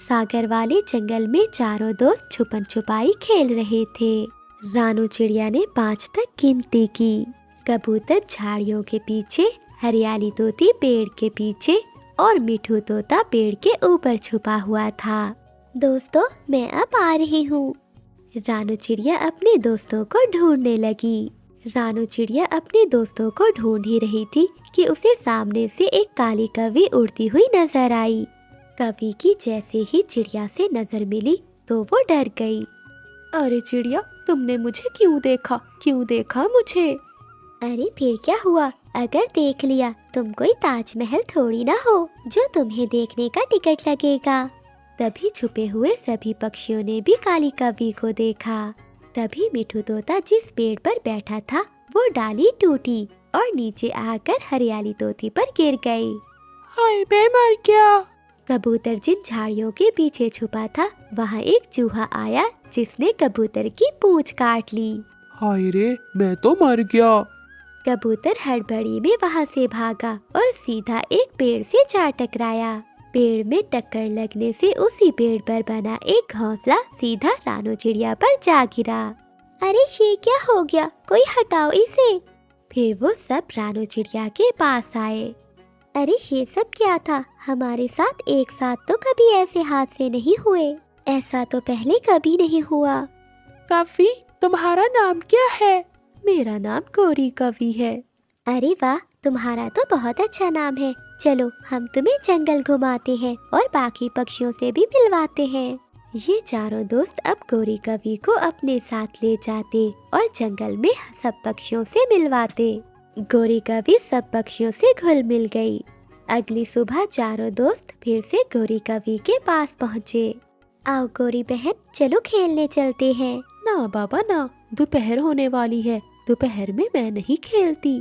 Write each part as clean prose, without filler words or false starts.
सागर वाले जंगल में चारों दोस्त छुपन छुपाई खेल रहे थे। रानू चिड़िया ने 5 तक गिनती की। कबूतर झाड़ियों के पीछे, हरियाली तोती पेड़ के पीछे और मिठू तोता पेड़ के ऊपर छुपा हुआ था। दोस्तों, मैं अब आ रही हूँ। रानू चिड़िया अपने दोस्तों को ढूंढने लगी। रानू चिड़िया अपने दोस्तों को ढूंढ ही रही थी कि उसे सामने से एक काली कौवी उड़ती हुई नजर आई। कौवी की जैसे ही चिड़िया से नजर मिली तो वो डर गई। अरे चिड़िया, तुमने मुझे क्यों देखा मुझे? अरे फिर क्या हुआ? अगर देख लिया, तुम कोई ताजमहल थोड़ी ना हो जो तुम्हें देखने का टिकट लगेगा। तभी छुपे हुए सभी पक्षियों ने भी काली कौवी को देखा। तभी मिठू तोता जिस पेड़ पर बैठा था वो डाली टूटी और नीचे आकर हरियाली तोती पर गिर गई। हाय, मैं मर गया। कबूतर जिन झाड़ियों के पीछे छुपा था वहाँ एक चूहा आया जिसने कबूतर की पूंछ काट ली। हाय रे, मैं तो मर गया। कबूतर हड़बड़ी में वहाँ से भागा और सीधा एक पेड़ से जा टकराया। पेड़ में टक्कर लगने से उसी पेड़ पर बना एक घोंसला सीधा रानू चिड़िया पर जा गिरा। अरे ये क्या हो गया? कोई हटाओ इसे। फिर वो सब रानू चिड़िया के पास आए। अरे ये सब क्या था? हमारे साथ एक साथ तो कभी ऐसे हादसे नहीं हुए। ऐसा तो पहले कभी नहीं हुआ। कौवी, तुम्हारा नाम क्या है? मेरा नाम गोरी कौवी है। अरे वाह, तुम्हारा तो बहुत अच्छा नाम है। चलो हम तुम्हें जंगल घुमाते हैं और बाकी पक्षियों से भी मिलवाते हैं। ये चारों दोस्त अब गोरी कौवी को अपने साथ ले जाते और जंगल में सब पक्षियों से मिलवाते। गोरी कौवी सब पक्षियों से घुल मिल गई। अगली सुबह चारों दोस्त फिर से गोरी कौवी के पास पहुँचे। आओ गोरी बहन, चलो खेलने चलते हैं। ना बाबा ना, दोपहर होने वाली है। दोपहर में मैं नहीं खेलती।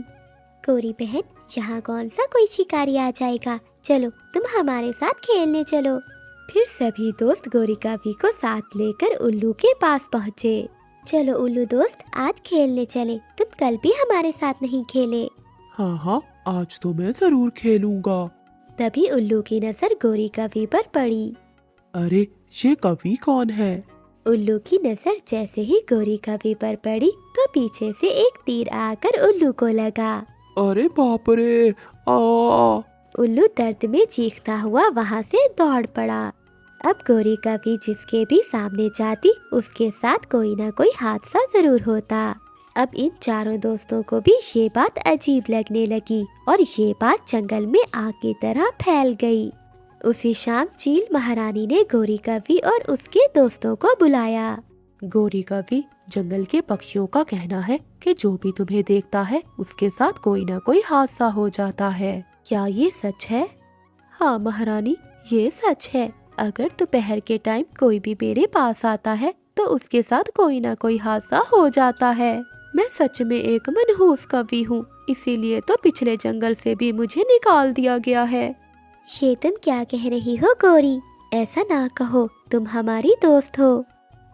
गोरी बहन, यहाँ कौन सा कोई शिकारी आ जाएगा। चलो तुम हमारे साथ खेलने चलो। फिर सभी दोस्त गोरी कौवी को साथ लेकर उल्लू के पास पहुँचे। चलो उल्लू दोस्त, आज खेलने चले। तुम कल भी हमारे साथ नहीं खेले। हाँ, आज तो मैं जरूर खेलूंगा। तभी उल्लू की नजर गोरी कौवी पर पड़ी। अरे ये कौवी कौन है? उल्लू की नजर जैसे ही गोरी कौवी पर पड़ी तो पीछे से एक तीर आकर उल्लू को लगा। अरे बाप रे! उल्लू दर्द में चीखता हुआ वहाँ से दौड़ पड़ा। अब गोरी कौवी जिसके भी सामने जाती उसके साथ कोई ना कोई हादसा जरूर होता। अब इन चारों दोस्तों को भी ये बात अजीब लगने लगी और ये बात जंगल में आग की तरह फैल गई। उसी शाम चील महारानी ने गोरी कौवी और उसके दोस्तों को बुलाया। गोरी कौवी, जंगल के पक्षियों का कहना है कि जो भी तुम्हें देखता है उसके साथ कोई ना कोई हादसा हो जाता है। क्या ये सच है? हाँ महारानी, ये सच है। अगर दोपहर के टाइम कोई भी मेरे पास आता है तो उसके साथ कोई ना कोई हादसा हो जाता है। मैं सच में एक मनहूस कवि हूँ, इसीलिए तो पिछले जंगल से भी मुझे निकाल दिया गया है। ये तुम क्या कह रही हो गोरी? ऐसा ना कहो, तुम हमारी दोस्त हो।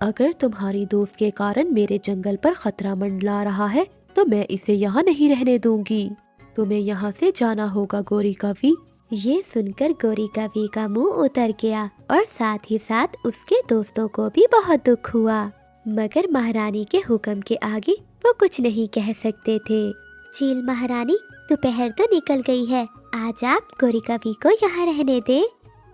अगर तुम्हारी दोस्त के कारण मेरे जंगल पर खतरा मंडरा रहा है तो मैं इसे यहाँ नहीं रहने दूंगी। तुम्हें यहाँ से जाना होगा गोरी कौवी। ये सुनकर गोरी कौवी का मुंह उतर गया और साथ ही साथ उसके दोस्तों को भी बहुत दुख हुआ। मगर महारानी के हुक्म के आगे वो कुछ नहीं कह सकते थे। चील महारानी, दोपहर तो निकल गई है, आज आप गोरी कौवी को यहाँ रहने दे।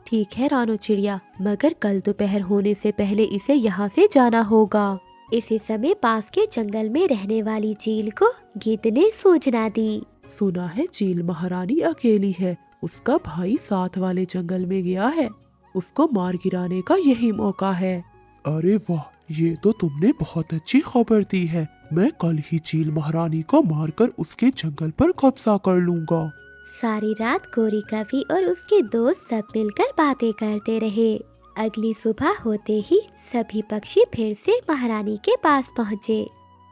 ठीक है रानू चिड़िया, मगर कल दोपहर होने से पहले इसे यहाँ से जाना होगा। इसी समय पास के जंगल में रहने वाली चील को गीत ने सूचना दी। सुना है चील महारानी अकेली है, उसका भाई साथ वाले जंगल में गया है। उसको मार गिराने का यही मौका है। अरे वाह, ये तो तुमने बहुत अच्छी खबर दी है। मैं कल ही चील महारानी को मारकर उसके जंगल पर कब्जा कर लूंगा। सारी रात गोरी कौवी और उसके दोस्त सब मिलकर बातें करते रहे। अगली सुबह होते ही सभी पक्षी फिर से महारानी के पास पहुँचे।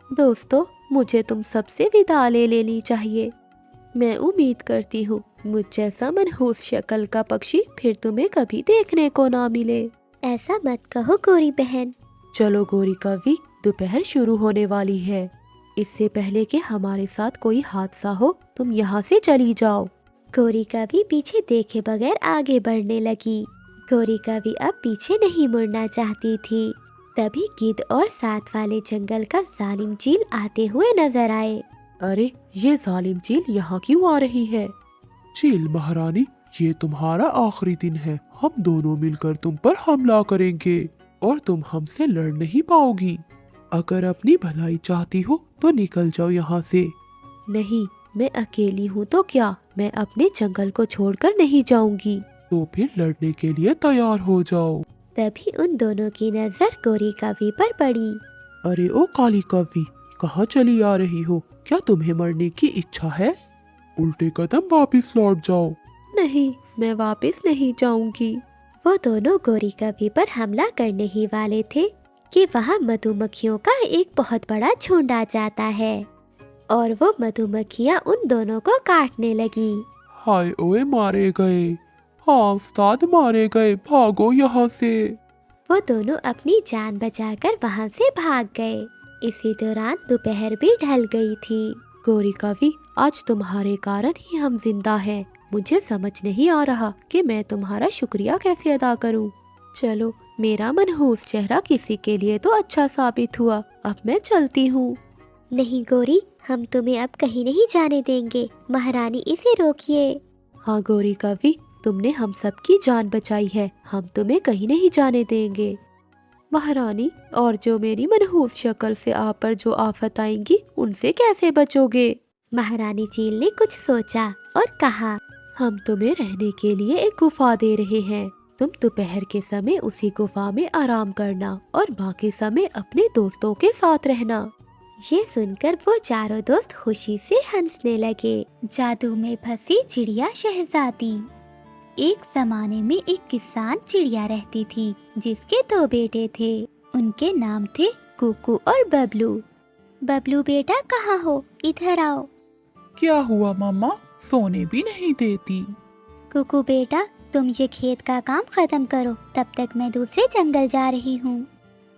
दोस्तों, मुझे तुम सबसे विदा ले लेनी चाहिए। मैं उम्मीद करती हूँ मुझ जैसा मनहूस शक्ल का पक्षी फिर तुम्हें कभी देखने को ना मिले। ऐसा मत कहो गोरी बहन। चलो गोरी कौवी, दोपहर शुरू होने वाली है। इससे पहले कि हमारे साथ कोई हादसा हो तुम यहाँ से चली जाओ। गोरी कौवी पीछे देखे बगैर आगे बढ़ने लगी। गोरी कवि अब पीछे नहीं मुड़ना चाहती थी। तभी गिद्ध और साथ वाले जंगल का जालिम चील आते हुए नजर आए। अरे ये जालिम चील यहाँ क्यों आ रही है? चील महारानी, ये तुम्हारा आखिरी दिन है। हम दोनों मिलकर तुम पर हमला करेंगे और तुम हमसे लड़ नहीं पाओगी। अगर अपनी भलाई चाहती हो तो निकल जाओ यहाँ से। नहीं, मैं अकेली हूँ तो क्या, मैं अपने जंगल को छोड़कर नहीं जाऊंगी। तो फिर लड़ने के लिए तैयार हो जाओ। तभी उन दोनों की नजर गोरी कवि पर पड़ी। अरे ओ काली कवि, कहाँ चली आ रही हो? क्या तुम्हें मरने की इच्छा है? उल्टे कदम वापस लौट जाओ। नहीं, मैं वापस नहीं जाऊंगी। वो दोनों गोरी कवि पर हमला करने ही वाले थे कि वहाँ मधुमक्खियों का एक बहुत बड़ा झुंड आ जाता है और वो मधुमक्खियाँ उन दोनों को काटने लगी। हाय ओए, मारे गए। हाँ उस्ताद, मारे गए। भागो यहाँ से। वो दोनों अपनी जान बचाकर वहाँ से भाग गए। इसी दौरान दोपहर भी ढल गई थी। गोरी कवि, आज तुम्हारे कारण ही हम जिंदा हैं। मुझे समझ नहीं आ रहा कि मैं तुम्हारा शुक्रिया कैसे अदा करूं। चलो, मेरा मनहूस चेहरा किसी के लिए तो अच्छा साबित हुआ। अब मैं चलती हूँ। नहीं गोरी, हम तुम्हें अब कहीं नहीं जाने देंगे। महारानी, इसे रोकिए। हाँ गोरी कवि, तुमने हम सबकी जान बचाई है। हम तुम्हें कहीं नहीं जाने देंगे। महारानी, और जो मेरी मनहूस शक्ल से आप पर जो आफत आएंगी, उनसे कैसे बचोगे? महारानी चील ने कुछ सोचा और कहा, हम तुम्हें रहने के लिए एक गुफा दे रहे हैं। तुम दोपहर के समय उसी गुफा में आराम करना और बाकी समय अपने दोस्तों के साथ रहना। ये सुनकर वो चारों दोस्त खुशी से हंसने लगे। जादू में फंसी चिड़िया शहजादी। एक जमाने में एक किसान चिड़िया रहती थी जिसके 2 बेटे थे। उनके नाम थे कुकू और बबलू। बबलू बेटा, कहाँ हो? इधर आओ। क्या हुआ मम्मा? सोने भी नहीं देती। कुकू बेटा, तुम ये खेत का काम खत्म करो, तब तक मैं दूसरे जंगल जा रही हूँ।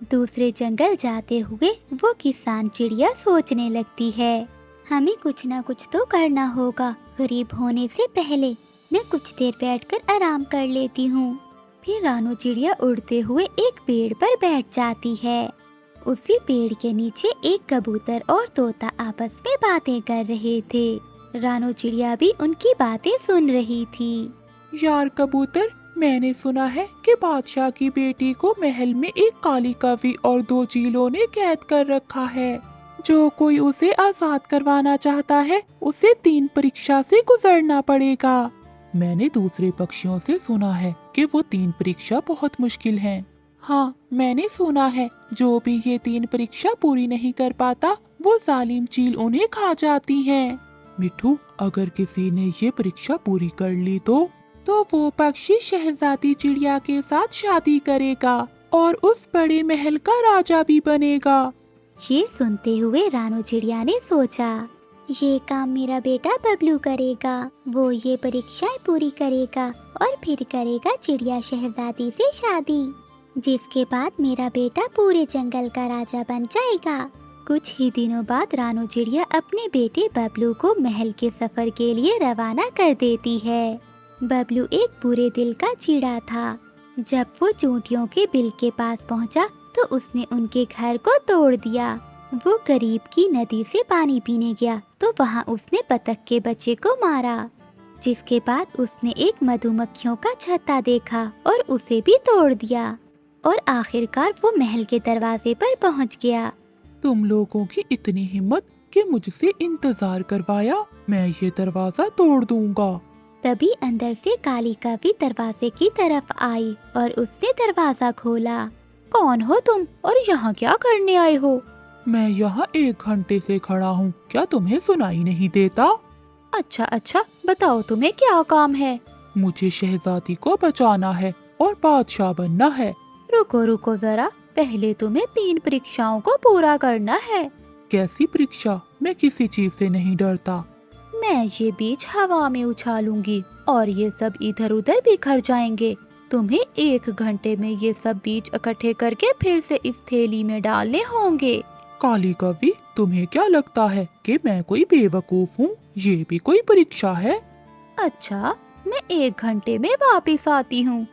दूसरे जंगल जाते हुए वो किसान चिड़िया सोचने लगती है, हमें कुछ ना कुछ तो करना होगा। गरीब होने से पहले मैं कुछ देर बैठकर आराम कर लेती हूँ। फिर रानो चिड़िया उड़ते हुए एक पेड़ पर बैठ जाती है। उसी पेड़ के नीचे एक कबूतर और तोता आपस में बातें कर रहे थे। रानो चिड़िया भी उनकी बातें सुन रही थी। यार कबूतर, मैंने सुना है कि बादशाह की बेटी को महल में एक काली कवि और 2 चीलों ने कैद कर रखा है। जो कोई उसे आजाद करवाना चाहता है, उसे 3 परीक्षा से गुजरना पड़ेगा। मैंने दूसरे पक्षियों से सुना है कि वो 3 परीक्षा बहुत मुश्किल हैं। हाँ, मैंने सुना है जो भी ये 3 परीक्षा पूरी नहीं कर पाता, वो जालिम चील उन्हें खा जाती हैं। मिठू, अगर किसी ने ये परीक्षा पूरी कर ली तो वो पक्षी शहजादी चिड़िया के साथ शादी करेगा और उस बड़े महल का राजा भी बनेगा। ये सुनते हुए रानो चिड़िया ने सोचा, ये काम मेरा बेटा बबलू करेगा। वो ये परीक्षाएं पूरी करेगा और फिर करेगा चिड़िया शहजादी से शादी, जिसके बाद मेरा बेटा पूरे जंगल का राजा बन जाएगा। कुछ ही दिनों बाद रानो चिड़िया अपने बेटे बबलू को महल के सफर के लिए रवाना कर देती है। बबलू एक बुरे दिल का चिड़ा था। जब वो चूंटियों के बिल के पास पहुंचा तो उसने उनके घर को तोड़ दिया। वो करीब की नदी से पानी पीने गया तो वहाँ उसने बतख के बच्चे को मारा, जिसके बाद उसने एक मधुमक्खियों का छत्ता देखा और उसे भी तोड़ दिया और आखिरकार वो महल के दरवाजे पर पहुँच गया। तुम लोगों की इतनी हिम्मत कि मुझसे इंतजार करवाया। मैं ये दरवाजा तोड़ दूंगा। तभी अंदर से काली कवि दरवाजे की तरफ आई और उसने दरवाजा खोला। कौन हो तुम और यहाँ क्या करने आए हो? मैं यहाँ 1 घंटे से खड़ा हूँ। क्या तुम्हें सुनाई नहीं देता? अच्छा, बताओ तुम्हें क्या काम है? मुझे शहजादी को बचाना है और बादशाह बनना है। रुको जरा, पहले तुम्हें 3 परीक्षाओं को पूरा करना है। कैसी परीक्षा? मैं किसी चीज से नहीं डरता। मैं ये बीज हवा में उछालूंगी और ये सब इधर उधर बिखर जाएंगे। तुम्हें 1 घंटे में ये सब बीज इकट्ठे करके फिर से इस थैली में डालने होंगे। काली कवि, तुम्हें क्या लगता है कि मैं कोई बेवकूफ हूँ? ये भी कोई परीक्षा है? अच्छा, मैं 1 घंटे में वापस आती हूँ।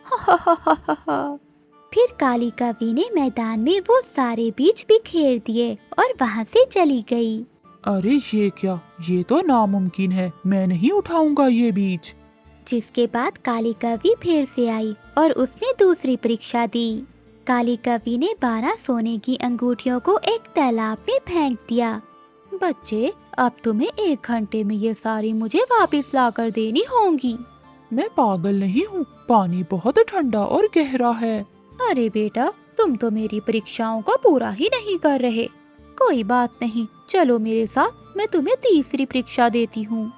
फिर काली कवि ने मैदान में वो सारे बीज बिखेर दिए और वहाँ से चली गई। अरे ये क्या, ये तो नामुमकिन है, मैं नहीं उठाऊंगा ये बीज। जिसके बाद काली कवि फिर से आई और उसने दूसरी परीक्षा दी। काली कवि ने 12 सोने की अंगूठियों को एक तालाब में फेंक दिया। बच्चे, अब तुम्हें 1 घंटे में ये सारी मुझे वापस लाकर देनी होंगी। मैं पागल नहीं हूँ, पानी बहुत ठंडा और गहरा है। अरे बेटा, तुम तो मेरी परीक्षाओं को पूरा ही नहीं कर रहे। कोई बात नहीं, चलो मेरे साथ, मैं तुम्हें तीसरी परीक्षा देती हूँ।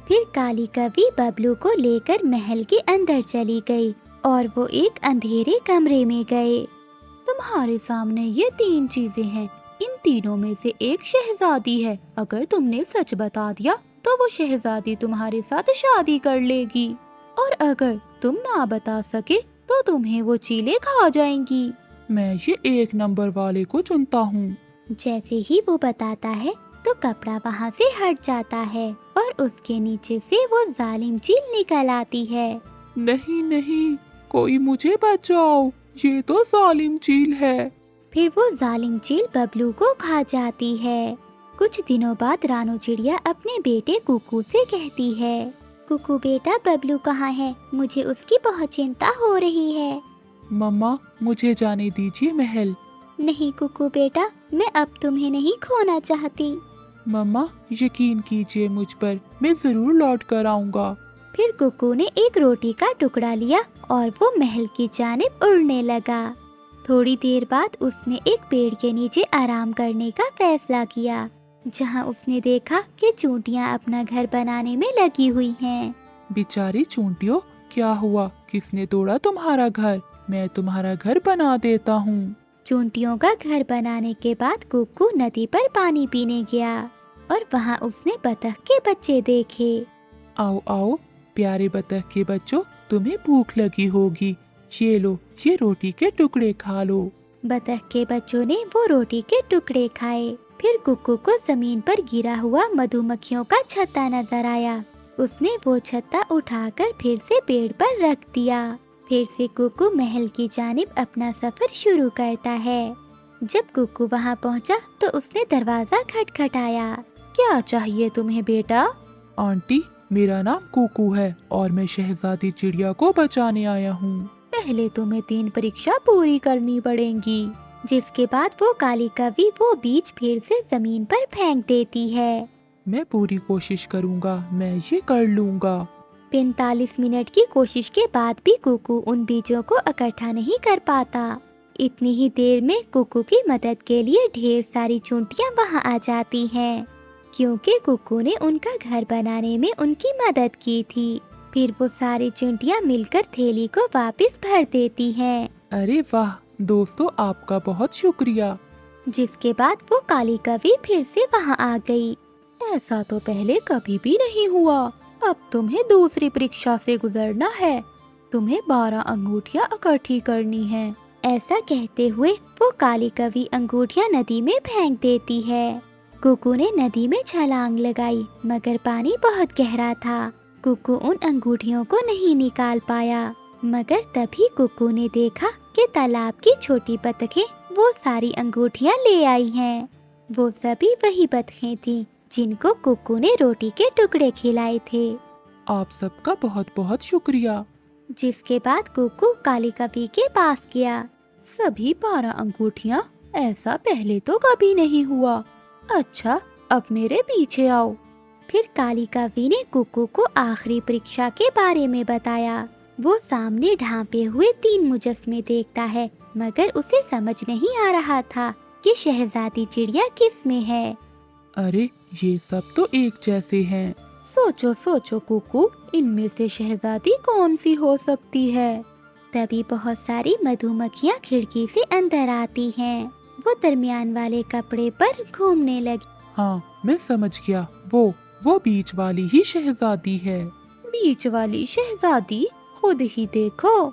फिर काली कवि बबलू को लेकर महल के अंदर चली गई और वो एक अंधेरे कमरे में गए। तुम्हारे सामने ये 3 चीजें हैं, इन तीनों में से एक शहजादी है। अगर तुमने सच बता दिया तो वो शहजादी तुम्हारे साथ शादी कर लेगी, और अगर तुम ना बता सके तो तुम्हें वो चीलें खा जाएंगी। मैं ये 1 नंबर वाले को चुनता हूँ। जैसे ही वो बताता है तो कपड़ा वहाँ से हट जाता है और उसके नीचे से वो जालिम चील निकल आती है। नहीं नहीं, कोई मुझे बचाओ, ये तो जालिम चील है। फिर वो जालिम चील बबलू को खा जाती है। कुछ दिनों बाद रानो चिड़िया अपने बेटे कुकू से कहती है, कुकू बेटा, बबलू कहाँ है? मुझे उसकी बहुत चिंता हो रही है। मम्मा, मुझे जाने दीजिए महल। नहीं कुकू बेटा, मैं अब तुम्हें नहीं खोना चाहती। मम्मा, यकीन कीजिए मुझ पर, मैं जरूर लौट कर आऊँगा। फिर कुकू ने एक रोटी का टुकड़ा लिया और वो महल की जानिब उड़ने लगा। थोड़ी देर बाद उसने एक पेड़ के नीचे आराम करने का फैसला किया, जहाँ उसने देखा कि चूंटियाँ अपना घर बनाने में लगी हुई हैं। बेचारी चूंटियों, क्या हुआ? किसने तोड़ा तुम्हारा घर? मैं तुम्हारा घर बना देता हूँ। चूंटियों का घर बनाने के बाद कुकू नदी पर पानी पीने गया और वहाँ उसने बतख के बच्चे देखे। आओ आओ प्यारे बतख के बच्चों, तुम्हें भूख लगी होगी, ये लो, ये रोटी के टुकड़े खा लो। बतख के बच्चों ने वो रोटी के टुकड़े खाए। फिर कुकू को जमीन पर गिरा हुआ मधुमक्खियों का छत्ता नजर आया। उसने वो छत्ता उठाकर फिर से पेड़ पर रख दिया। फिर से कुकू महल की जानिब अपना सफर शुरू करता है। जब कुकू वहाँ पहुँचा तो उसने दरवाजा खटखटाया। क्या चाहिए तुम्हें बेटा? आंटी, मेरा नाम कुकू है और मैं शहजादी चिड़िया को बचाने आया हूँ। पहले तुम्हें 3 परीक्षा पूरी करनी पड़ेंगी। जिसके बाद वो काली कवि वो बीज फिर से जमीन पर फेंक देती है। मैं पूरी कोशिश करूँगा, मैं ये कर लूँगा। 45 मिनट की कोशिश के बाद भी कुकू उन बीजों को इकट्ठा नहीं कर पाता। इतनी ही देर में कुकू की मदद के लिए ढेर सारी चूंटियां वहां आ जाती हैं, क्योंकि कुकू ने उनका घर बनाने में उनकी मदद की थी। फिर वो सारी चूंटियां मिलकर थैली को वापस भर देती हैं। अरे वाह दोस्तों, आपका बहुत शुक्रिया। जिसके बाद वो काली कवि फिर से वहां आ गई। ऐसा तो पहले कभी भी नहीं हुआ। अब तुम्हें दूसरी परीक्षा से गुजरना है। तुम्हें 12 अंगूठियाँ इकट्ठी करनी है। ऐसा कहते हुए वो काली कवि अंगूठियाँ नदी में फेंक देती है। कुकू ने नदी में छलांग लगाई, मगर पानी बहुत गहरा था। कुकू उन अंगूठियों को नहीं निकाल पाया, मगर तभी कुकू ने देखा कि तालाब की छोटी बतखें वो सारी अंगूठियाँ ले आई हैं। वो सभी वही बतखें थीं जिनको कुकू ने रोटी के टुकड़े खिलाए थे। आप सबका बहुत बहुत शुक्रिया। जिसके बाद कुकू काली कवि के पास गया। सभी 12 अंगूठियाँ? ऐसा पहले तो कभी नहीं हुआ। अच्छा, अब मेरे पीछे आओ। फिर काली कवि ने कुकू को आखिरी परीक्षा के बारे में बताया। वो सामने ढांपे हुए 3 मुजस्मे देखता है, मगर उसे समझ नहीं आ रहा था कि शहजादी चिड़िया किस में है। अरे ये सब तो एक जैसे हैं। सोचो सोचो कुकू, इनमें से शहजादी कौन सी हो सकती है? तभी बहुत सारी मधुमक्खियाँ खिड़की से अंदर आती हैं। वो दरमियान वाले कपड़े पर घूमने लगी। हाँ, मैं समझ गया, वो बीच वाली ही शहजादी है। बीच वाली शहजादी? खुद ही देखो।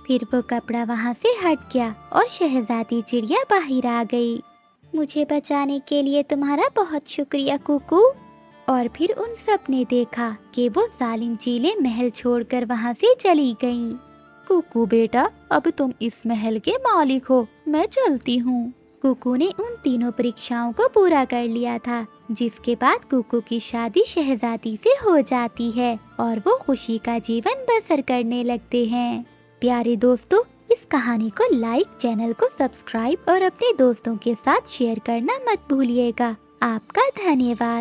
फिर वो कपड़ा वहाँ से हट गया और शहजादी चिड़िया बाहर आ गई। मुझे बचाने के लिए तुम्हारा बहुत शुक्रिया कुकू। और फिर उन सब ने देखा कि वो जालिम चीलें महल छोड़कर वहाँ से चली गईं। कुकू बेटा, अब तुम इस महल के मालिक हो, मैं चलती हूँ। कुकू ने उन तीनों परीक्षाओं को पूरा कर लिया था, जिसके बाद कुकू की शादी शहजादी से हो जाती है और वो खुशी का जीवन बसर करने लगते हैं। प्यारे दोस्तों, इस कहानी को लाइक, चैनल को सब्सक्राइब और अपने दोस्तों के साथ शेयर करना मत भूलिएगा। आपका धन्यवाद।